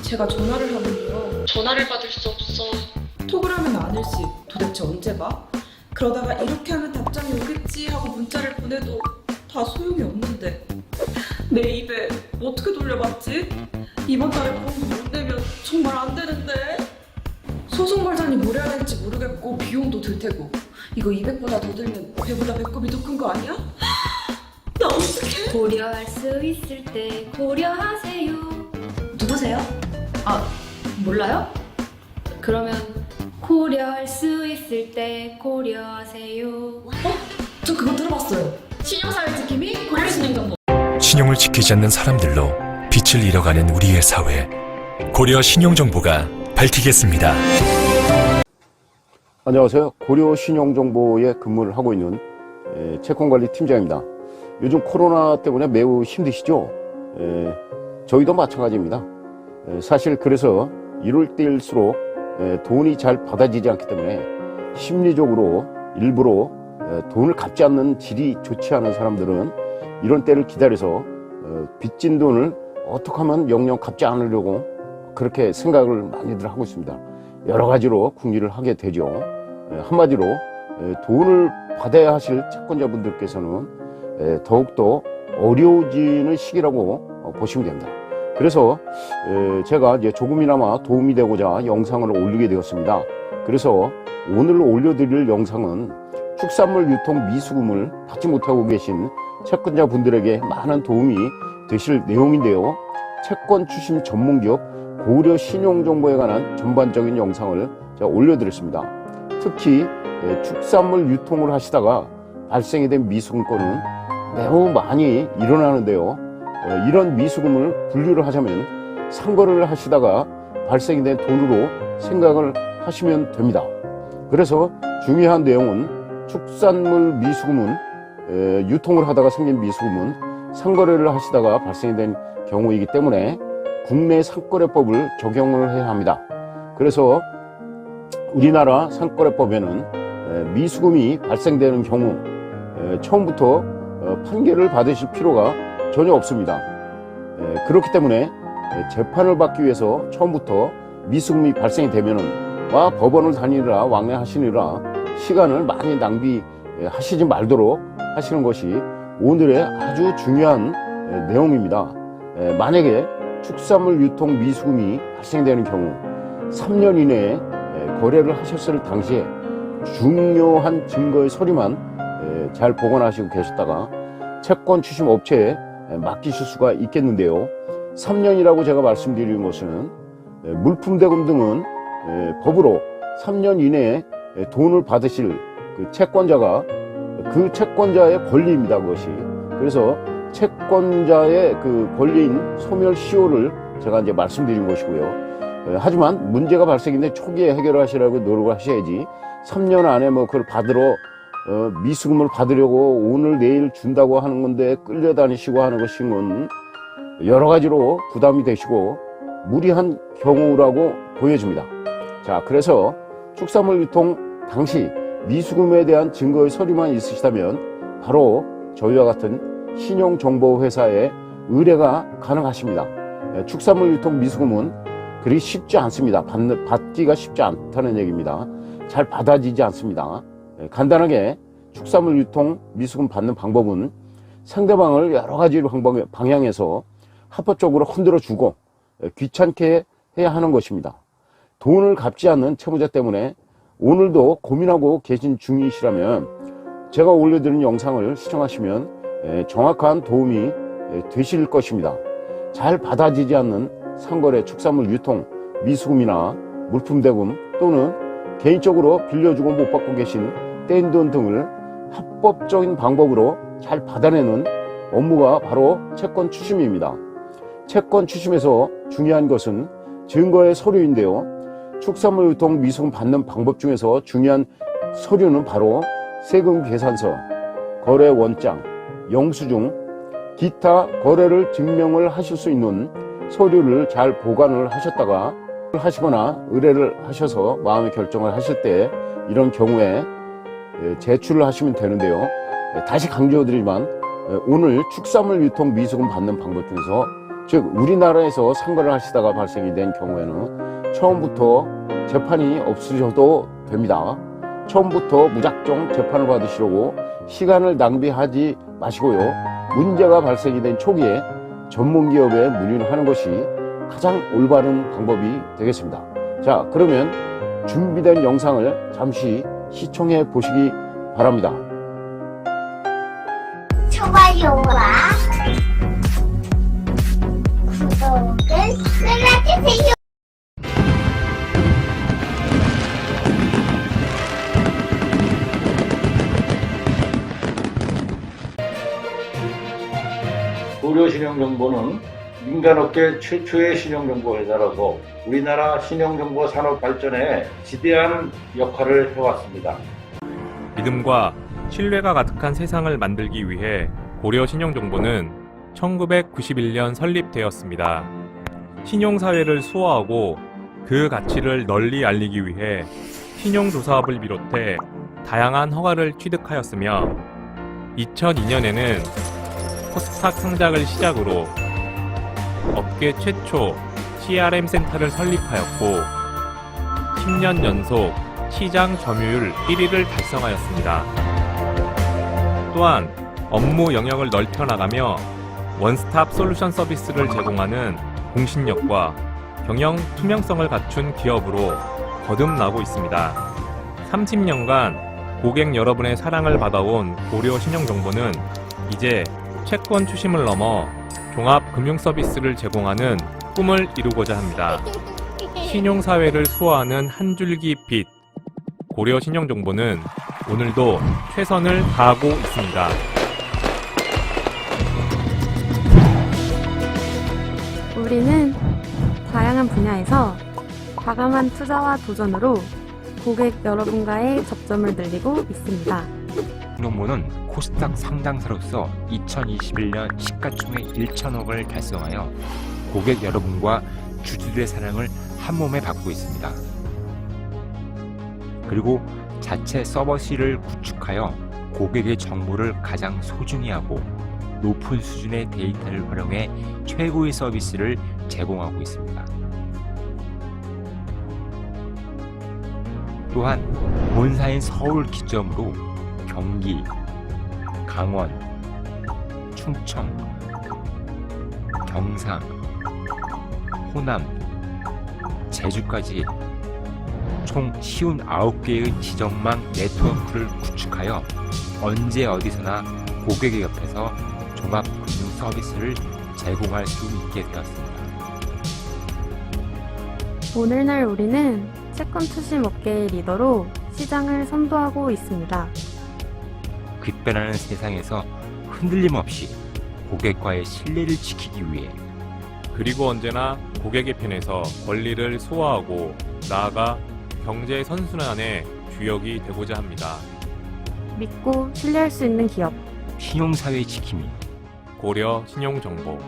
제가 전화를 하면요. 전화를 받을 수 없어. 톡을 하면 안 일시. 도대체 언제 봐? 그러다가 이렇게 하면 답장이 오겠지 하고 문자를 보내도 다 소용이 없는데 내 입에 어떻게 돌려받지? 이번 달에 보험도 못 내면 정말 안 되는데 소송 걸자니 뭘 해야 할지 모르겠고 비용도 들 테고 이거 200보다 더 들면 배보다 배꼽이 더 큰 거 아니야? 나 어떡해? 고려할 수 있을 때 고려하세요. 누구세요? 아, 몰라요? 그러면 고려할 수 있을 때 고려하세요. 저 그거 들어봤어요. 신용사회 지킴이 고려신용정보. 신용을 지키지 않는 사람들로 빛을 잃어가는 우리의 사회. 고려 신용정보가 밝히겠습니다. 안녕하세요. 고려 신용정보에 근무를 하고 있는 채권관리 팀장입니다. 요즘 코로나 때문에 매우 힘드시죠? 저희도 마찬가지입니다. 사실 그래서 이럴 때일수록 돈이 잘 받아지지 않기 때문에 심리적으로 일부러 돈을 갚지 않는 질이 좋지 않은 사람들은 이런 때를 기다려서 빚진 돈을 어떻게 하면 영영 갚지 않으려고 그렇게 생각을 많이들 하고 있습니다. 여러 가지로 궁리를 하게 되죠. 한마디로 돈을 받아야 하실 채권자분들께서는 더욱더 어려워지는 시기라고 보시면 됩니다. 그래서 제가 이제 조금이나마 도움이 되고자 영상을 올리게 되었습니다. 그래서 오늘 올려드릴 영상은 축산물 유통 미수금을 받지 못하고 계신 채권자분들에게 많은 도움이 되실 내용인데요. 채권 추심 전문기업 고려 신용정보에 관한 전반적인 영상을 제가 올려드렸습니다. 특히 축산물 유통을 하시다가 발생이 된 미수금권은 매우 많이 일어나는데요. 이런 미수금을 분류를 하자면 상거래를 하시다가 발생이 된 돈으로 생각을 하시면 됩니다. 그래서 중요한 내용은 축산물 미수금은 유통을 하다가 생긴 미수금은 상거래를 하시다가 발생이 된 경우이기 때문에 국내 상거래법을 적용을 해야 합니다. 그래서 우리나라 상거래법에는 미수금이 발생되는 경우 처음부터 판결을 받으실 필요가 전혀 없습니다. 그렇기 때문에 재판을 받기 위해서 처음부터 미수금이 발생이 되면은 법원을 다니느라 왕래하시느라 시간을 많이 낭비하시지 말도록 하시는 것이 오늘의 아주 중요한 내용입니다. 만약에 축산물 유통 미수금이 발생되는 경우 3년 이내에 거래를 하셨을 당시에 중요한 증거의 서류만 잘 보관하시고 계셨다가 채권 추심 업체에 맡기실 수가 있겠는데요. 3년이라고 제가 말씀드리는 것은 물품대금 등은 법으로 3년 이내에 돈을 받으실 그 채권자가 그 채권자의 권리입니다. 그것이. 그래서 채권자의 그 권리인 소멸시효를 제가 이제 말씀드린 것이고요. 하지만 문제가 발생인데 초기에 해결하시라고 노력을 하셔야지 3년 안에 뭐 그걸 받으러 미수금을 받으려고 오늘 내일 준다고 하는 건데 끌려다니시고 하는 것인 건 여러 가지로 부담이 되시고 무리한 경우라고 보여집니다. 자, 그래서 축산물 유통 당시 미수금에 대한 증거의 서류만 있으시다면 바로 저희와 같은 신용정보회사에 의뢰가 가능하십니다. 축산물 유통 미수금은 그리 쉽지 않습니다. 받기가 쉽지 않다는 얘기입니다. 잘 받아지지 않습니다. 간단하게 축산물 유통 미수금 받는 방법은 상대방을 여러 가지 방향에서 합법적으로 흔들어 주고 귀찮게 해야 하는 것입니다. 돈을 갚지 않는 채무자 때문에 오늘도 고민하고 계신 중이시라면 제가 올려드린 영상을 시청하시면 정확한 도움이 되실 것입니다. 잘 받아지지 않는 상거래 축산물 유통 미수금이나 물품대금 또는 개인적으로 빌려주고 못 받고 계신 뗀 돈 등을 합법적인 방법으로 잘 받아내는 업무가 바로 채권 추심입니다. 채권 추심에서 중요한 것은 증거의 서류인데요. 축산물 유통 미수금 받는 방법 중에서 중요한 서류는 바로 세금 계산서, 거래 원장, 영수증, 기타 거래를 증명을 하실 수 있는 서류를 잘 보관을 하시거나 의뢰를 하셔서 마음의 결정을 하실 때 이런 경우에 제출을 하시면 되는데요. 다시 강조드리지만 오늘 축산물 유통 미수금 받는 방법 중에서 즉 우리나라에서 상거래를 하시다가 발생이 된 경우에는 처음부터 재판이 없으셔도 됩니다. 처음부터 무작정 재판을 받으시려고 시간을 낭비하지 마시고요. 문제가 발생이 된 초기에 전문기업에 문의를 하는 것이 가장 올바른 방법이 되겠습니다. 자, 그러면 준비된 영상을 잠시 시청해 보시기 바랍니다. 좋아요와 구독을 눌러주세요. 고려신용정보는 민간업계 최초의 신용정보 회사라서 우리나라 신용정보 산업 발전에 지대한 역할을 해왔습니다. 믿음과 신뢰가 가득한 세상을 만들기 위해 고려신용정보는 1991년 설립되었습니다. 신용사회를 수호하고 그 가치를 널리 알리기 위해 신용조사업을 비롯해 다양한 허가를 취득하였으며 2002년에는 코스닥 상장을 시작으로 업계 최초 CRM 센터를 설립하였고 10년 연속 시장 점유율 1위를 달성하였습니다. 또한 업무 영역을 넓혀나가며 원스톱 솔루션 서비스를 제공하는 공신력과 경영 투명성을 갖춘 기업으로 거듭나고 있습니다. 30년간 고객 여러분의 사랑을 받아온 고려신용정보는 이제 채권 추심을 넘어 종합 금융 서비스를 제공하는 꿈을 이루고자 합니다. 신용사회를 수호하는 한 줄기 빛, 고려신용정보는 오늘도 최선을 다하고 있습니다. 우리는 다양한 분야에서 과감한 투자와 도전으로 고객 여러분과의 접점을 늘리고 있습니다. 신용정보는 코스닥 상장사로서 2021년 시가총액 1천억을 달성하여 고객 여러분과 주주들의 사랑을 한몸에 받고 있습니다. 그리고 자체 서버실을 구축하여 고객의 정보를 가장 소중히 하고 높은 수준의 데이터를 활용해 최고의 서비스를 제공하고 있습니다. 또한 본사인 서울 기점으로 경기, 강원, 충청, 경상, 호남, 제주까지 총 59개의 지정망 네트워크를 구축하여 언제 어디서나 고객의 옆에서 종합금융 서비스를 제공할 수 있게 되었습니다. 오늘날 우리는 채권 투심 업계의 리더로 시장을 선도하고 있습니다. 급변하는 세상에서 흔들림 없이 고객과의 신뢰를 지키기 위해 그리고 언제나 고객의 편에서 권리를 수호하고 나아가 경제 선순환의 주역이 되고자 합니다. 믿고 신뢰할 수 있는 기업 신용사회 지킴이 고려 신용정보.